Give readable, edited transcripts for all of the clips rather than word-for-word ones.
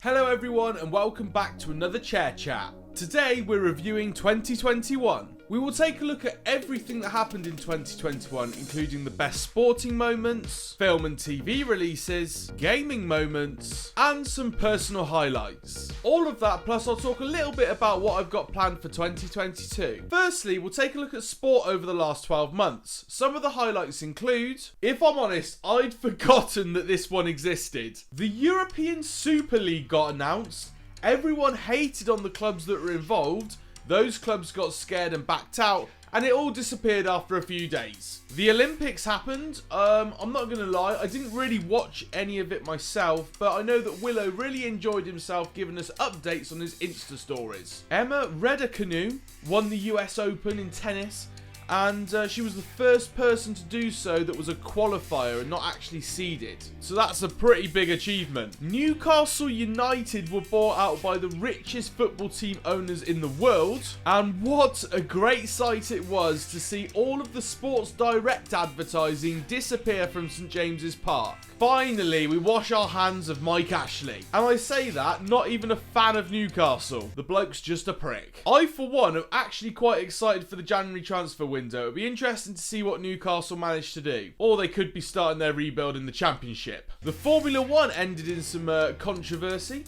Hello everyone and welcome back to another Chair Chat. Today we're reviewing 2021. We will take a look at everything that happened in 2021, including the best sporting moments, film and TV releases, gaming moments, and some personal highlights. All of that, plus I'll talk a little bit about what I've got planned for 2022. Firstly, we'll take a look at sport over the last 12 months. Some of the highlights include, if I'm honest, I'd forgotten that this one existed. The European Super League got announced. Everyone hated on the clubs that were involved. Those clubs got scared and backed out, and it all disappeared after a few days. The Olympics happened. I'm not going to lie, I didn't really watch any of it myself, but I know that Willow really enjoyed himself giving us updates on his Insta stories. Emma Raducanu won the US Open in tennis, and she was the first person to do so that was a qualifier and not actually seeded. So that's a pretty big achievement. Newcastle United were bought out by the richest football team owners in the world. And what a great sight it was to see all of the Sports Direct advertising disappear from St James's Park. Finally, we wash our hands of Mike Ashley. And I say that, not even a fan of Newcastle. The bloke's just a prick. I, for one, am actually quite excited for the January transfer window. It'll be interesting to see what Newcastle managed to do. Or they could be starting their rebuild in the Championship. The Formula 1 ended in some controversy.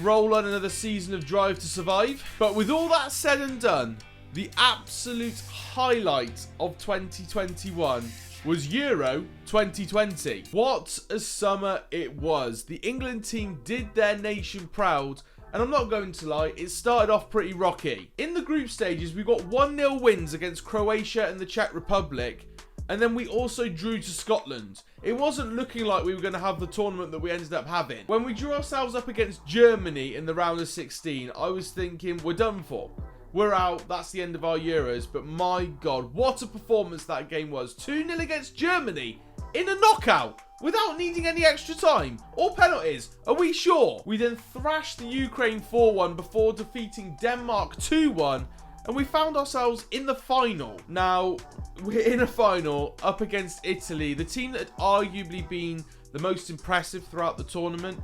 Roll on another season of Drive to Survive. But with all that said and done, the absolute highlight of 2021 was Euro 2020. What a summer it was. The England team did their nation proud, and I'm not going to lie, it started off pretty rocky. In the group stages, we got 1-0 wins against Croatia and the Czech Republic, and then we also drew to Scotland. It wasn't looking like we were going to have the tournament that we ended up having. When we drew ourselves up against Germany in the round of 16, I was thinking, we're done for. We're out, that's the end of our Euros, but my God, what a performance that game was. 2-0 against Germany in a knockout without needing any extra time or penalties. Are we sure? We then thrashed the Ukraine 4-1 before defeating Denmark 2-1, and we found ourselves in the final. Now, we're in a final up against Italy, the team that had arguably been the most impressive throughout the tournament,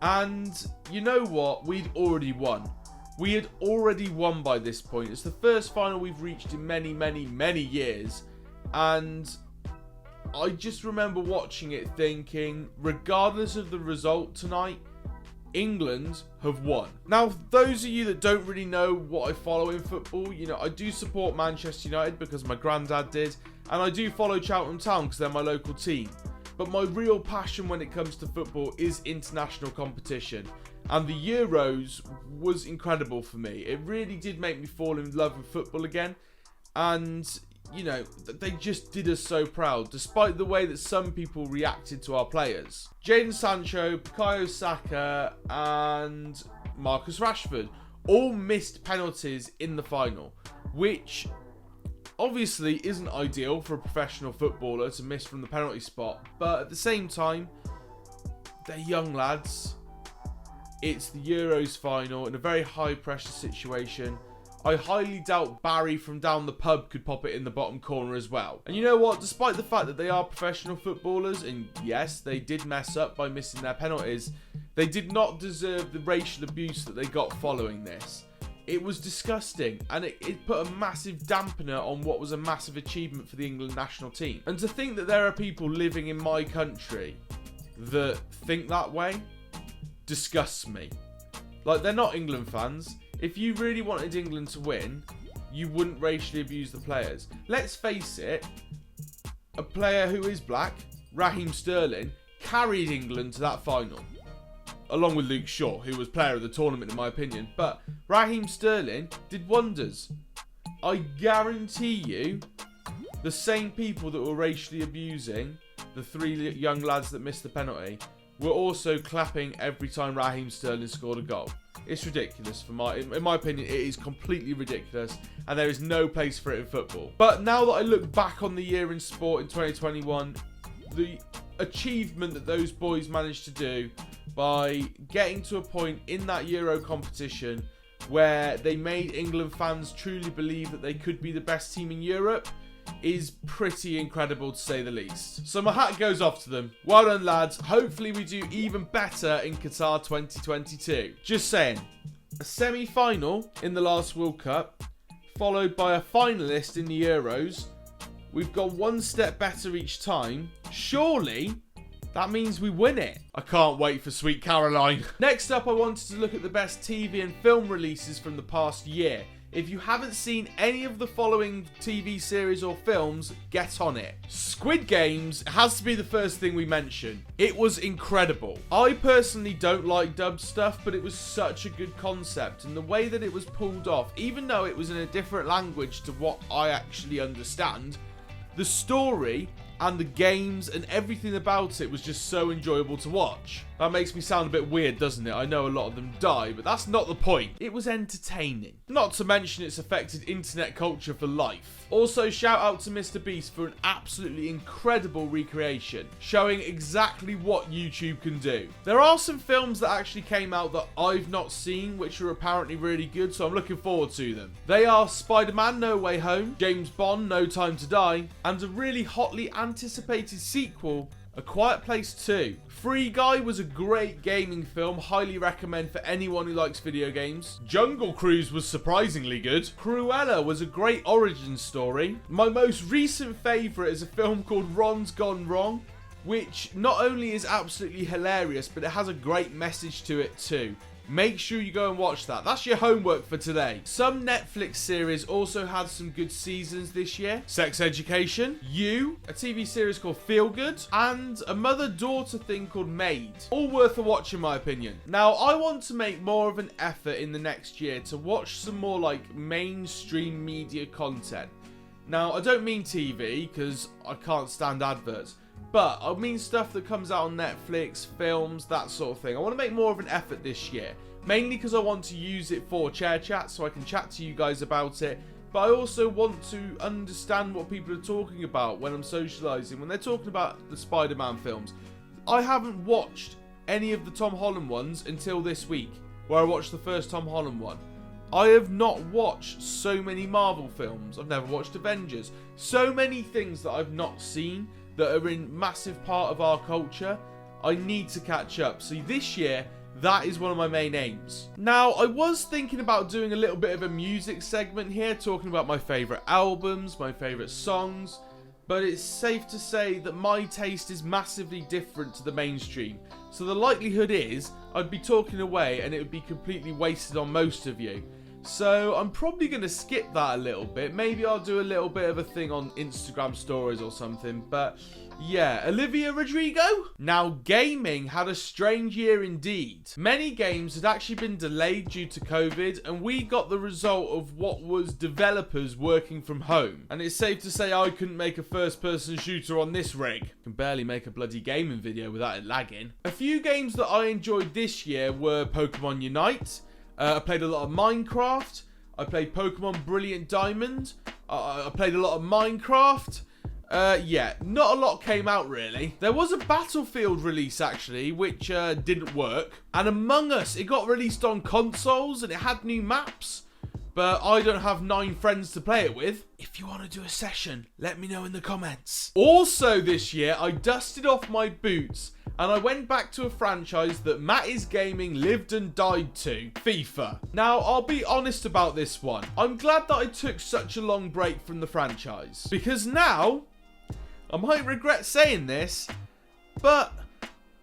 and you know what? We'd already won. We had already won by this point. It's the first final we've reached in many, many, many years. And I just remember watching it thinking, regardless of the result tonight, England have won. Now, those of you that don't really know what I follow in football, you know, I do support Manchester United because my granddad did. And I do follow Cheltenham Town because they're my local team. But my real passion when it comes to football is international competition. And the Euros was incredible for me. It really did make me fall in love with football again. And, you know, they just did us so proud, despite the way that some people reacted to our players. Jadon Sancho, Bukayo Saka, and Marcus Rashford all missed penalties in the final, which obviously isn't ideal for a professional footballer to miss from the penalty spot. But at the same time, they're young lads. It's the Euros final in a very high pressure situation. I highly doubt Barry from down the pub could pop it in the bottom corner as well. And you know what? Despite the fact that they are professional footballers, and yes, they did mess up by missing their penalties, they did not deserve the racial abuse that they got following this. It was disgusting, and it put a massive dampener on what was a massive achievement for the England national team. And to think that there are people living in my country that think that way disgusts me. Like, they're not England fans. If you really wanted England to win, you wouldn't racially abuse the players. Let's face it, a player who is black, Raheem Sterling, carried England to that final, along with Luke Shaw, who was player of the tournament in my opinion. But Raheem Sterling did wonders. I guarantee you, the same people that were racially abusing the three young lads that missed the penalty were also clapping every time Raheem Sterling scored a goal. It's ridiculous. In my opinion, it is completely ridiculous, and there is no place for it in football. But now that I look back on the year in sport in 2021, the achievement that those boys managed to do by getting to a point in that Euro competition where they made England fans truly believe that they could be the best team in Europe, is pretty incredible to say the least. So my hat goes off to them. Well done, lads. Hopefully we do even better in Qatar 2022. Just saying. A semi-final in the last World Cup, followed by a finalist in the Euros. We've gone one step better each time. Surely that means we win it. I can't wait for Sweet Caroline. Next up, I wanted to look at the best TV and film releases from the past year. If you haven't seen any of the following TV series or films, get on it. Squid Games has to be the first thing we mention. It was incredible. I personally don't like dubbed stuff, but it was such a good concept, and the way that it was pulled off, even though it was in a different language to what I actually understand, the story and the games and everything about it was just so enjoyable to watch. That makes me sound a bit weird, doesn't it? I know a lot of them die, but that's not the point. It was entertaining. Not to mention it's affected internet culture for life. Also, shout out to Mr. Beast for an absolutely incredible recreation, showing exactly what YouTube can do. There are some films that actually came out that I've not seen, which are apparently really good, so I'm looking forward to them. They are Spider-Man No Way Home, James Bond No Time to Die, and a really hotly anticipated sequel, A Quiet Place 2. Free Guy was a great gaming film, highly recommend for anyone who likes video games. Jungle Cruise was surprisingly good. Cruella was a great origin story. My most recent favourite is a film called Ron's Gone Wrong, which not only is absolutely hilarious, but it has a great message to it too. Make sure you go and watch that. That's your homework for today. Some Netflix series also had some good seasons this year. Sex Education, You, a TV series called Feel Good, and a mother-daughter thing called Maid. All worth a watch in my opinion. Now, I want to make more of an effort in the next year to watch some more like mainstream media content. Now, I don't mean TV because I can't stand adverts. But I mean stuff that comes out on Netflix, films, that sort of thing. I want to make more of an effort this year. Mainly because I want to use it for Chair Chat so I can chat to you guys about it. But I also want to understand what people are talking about when I'm socialising. When they're talking about the Spider-Man films. I haven't watched any of the Tom Holland ones until this week, where I watched the first Tom Holland one. I have not watched so many Marvel films. I've never watched Avengers. So many things that I've not seen that are in massive part of our culture. I need to catch up. So this year, that is one of my main aims. Now, I was thinking about doing a little bit of a music segment here, talking about my favourite albums, my favourite songs, but it's safe to say that my taste is massively different to the mainstream. So the likelihood is, I'd be talking away and it would be completely wasted on most of you. So I'm probably going to skip that a little bit. Maybe I'll do a little bit of a thing on Instagram stories or something. But yeah, Olivia Rodrigo? Now, gaming had a strange year indeed. Many games had actually been delayed due to COVID, and we got the result of what was developers working from home. And it's safe to say I couldn't make a first-person shooter on this rig. Can barely make a bloody gaming video without it lagging. A few games that I enjoyed this year were Pokemon Unite. I played a lot of Minecraft. I played Pokemon Brilliant Diamond. I played a lot of Minecraft. Yeah, not a lot came out really. There was a Battlefield release actually, which didn't work. And Among Us, it got released on consoles and it had new maps. But I don't have 9 friends to play it with. If you want to do a session, let me know in the comments. Also this year, I dusted off my boots and I went back to a franchise that Matt Ayres Gaming lived and died to, FIFA. Now, I'll be honest about this one. I'm glad that I took such a long break from the franchise. Because now, I might regret saying this, but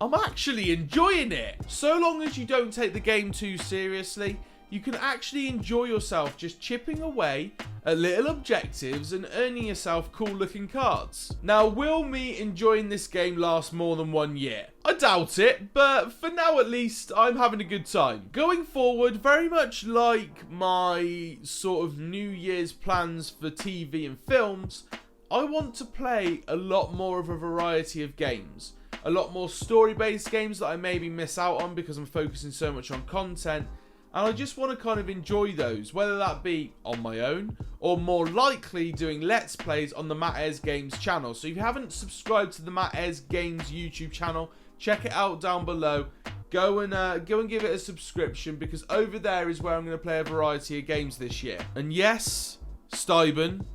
I'm actually enjoying it. So long as you don't take the game too seriously, you can actually enjoy yourself just chipping away at little objectives and earning yourself cool looking cards. Now, will me enjoying this game last more than 1 year? I doubt it, but for now at least, I'm having a good time. Going forward, very much like my sort of New Year's plans for TV and films, I want to play a lot more of a variety of games. A lot more story-based games that I maybe miss out on because I'm focusing so much on content. And I just want to kind of enjoy those, whether that be on my own or more likely doing Let's Plays on the Matt Ayres Games channel. So if you haven't subscribed to the Matt Ayres Games YouTube channel, check it out down below. Go and give it a subscription because over there is where I'm going to play a variety of games this year. And yes, Steuben,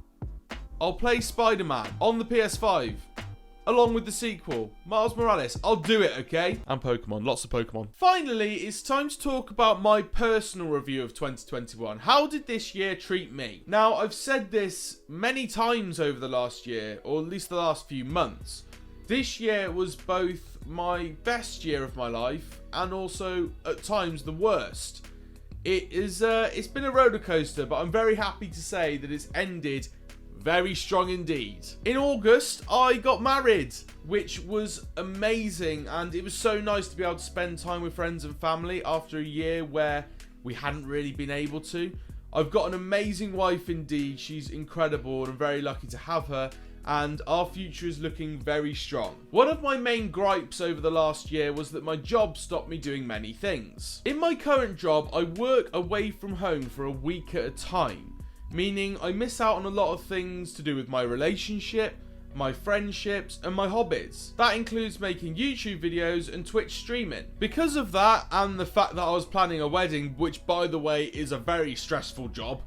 I'll play Spider-Man on the PS5. Along with the sequel, Miles Morales. I'll do it, okay? And Pokemon, lots of Pokemon. Finally, it's time to talk about my personal review of 2021. How did this year treat me? Now, I've said this many times over the last year, or at least the last few months. This year was both my best year of my life and also, at times, the worst. It's been a roller coaster, but I'm very happy to say that it's ended very strong indeed. In August, I got married, which was amazing, and it was so nice to be able to spend time with friends and family after a year where we hadn't really been able to. I've got an amazing wife indeed. She's incredible, and I'm very lucky to have her, and our future is looking very strong. One of my main gripes over the last year was that my job stopped me doing many things. In my current job, I work away from home for a week at a time, meaning I miss out on a lot of things to do with my relationship, my friendships, and my hobbies. That includes making YouTube videos and Twitch streaming. Because of that, and the fact that I was planning a wedding, which by the way is a very stressful job,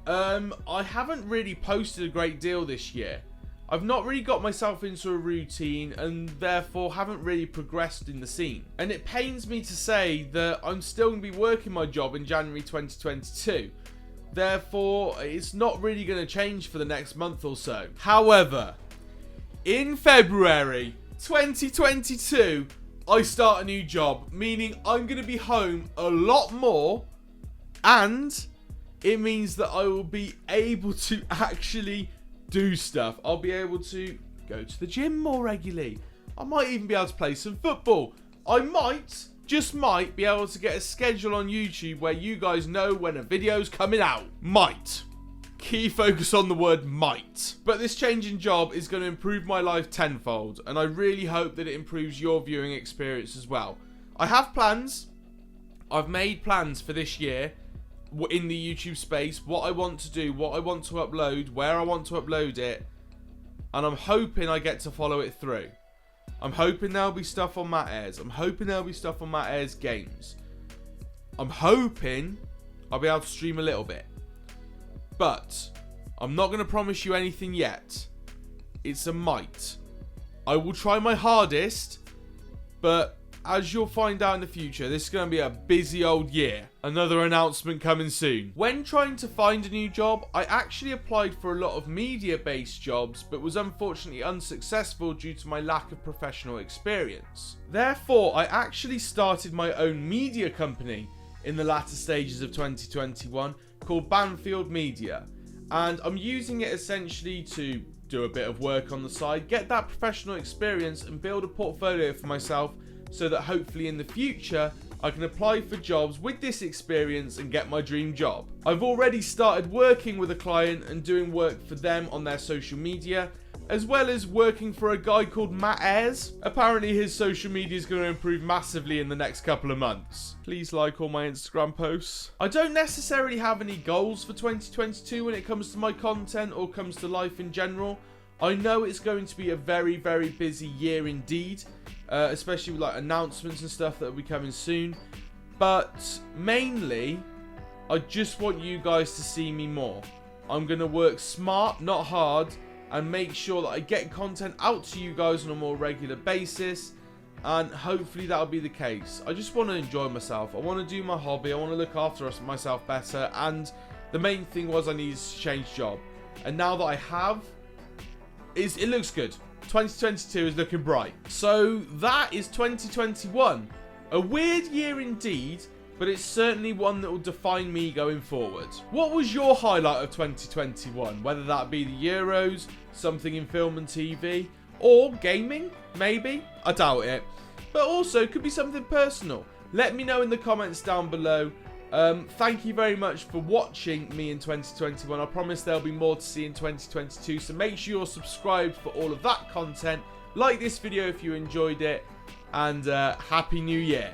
I haven't really posted a great deal this year. I've not really got myself into a routine and therefore haven't really progressed in the scene. And it pains me to say that I'm still going to be working my job in January 2022. Therefore, it's not really going to change for the next month or so. However, in February 2022, I start a new job, meaning I'm going to be home a lot more, and it means that I will be able to actually do stuff. I'll be able to go to the gym more regularly. I might even be able to play some football. I might, just might, be able to get a schedule on YouTube where you guys know when a video's coming out. Might. Key focus on the word might. But this change in job is going to improve my life tenfold, and I really hope that it improves your viewing experience as well. I have plans. I've made plans for this year in the YouTube space, what I want to do, what I want to upload, where I want to upload it, and I'm hoping I get to follow it through. I'm hoping there'll be stuff on Matt Ayres. I'm hoping there'll be stuff on Matt Ayres games. I'm hoping I'll be able to stream a little bit. But I'm not going to promise you anything yet. It's a might. I will try my hardest, but as you'll find out in the future, this is going to be a busy old year. Another announcement coming soon. When trying to find a new job, I actually applied for a lot of media-based jobs, but was unfortunately unsuccessful due to my lack of professional experience. Therefore, I actually started my own media company in the latter stages of 2021 called Banfield Media. And I'm using it essentially to do a bit of work on the side, get that professional experience and build a portfolio for myself, so that hopefully in the future I can apply for jobs with this experience and get my dream job. I've already started working with a client and doing work for them on their social media, as well as working for a guy called Matt Ayres. Apparently his social media is going to improve massively in the next couple of months. Please like all my Instagram posts. I don't necessarily have any goals for 2022 when it comes to my content or comes to life in general. I know it's going to be a very, very busy year indeed. Especially with like announcements and stuff that will be coming soon. But mainly, I just want you guys to see me more. I'm going to work smart, not hard, and make sure that I get content out to you guys on a more regular basis. And hopefully that'll be the case. I just want to enjoy myself. I want to do my hobby. I want to look after myself better. And the main thing was I needed to change job. And now that I have, it looks good. 2022 is looking bright. So that is 2021. A weird year indeed, but it's certainly one that will define me going forward. What was your highlight of 2021? Whether that be the Euros, something in film and TV, or gaming, maybe? I doubt it. But also, could be something personal. Let me know in the comments down below. Thank you very much for watching me in 2021. I promise there'll be more to see in 2022, so make sure you're subscribed for all of that content. Like this video if you enjoyed it, and Happy New Year.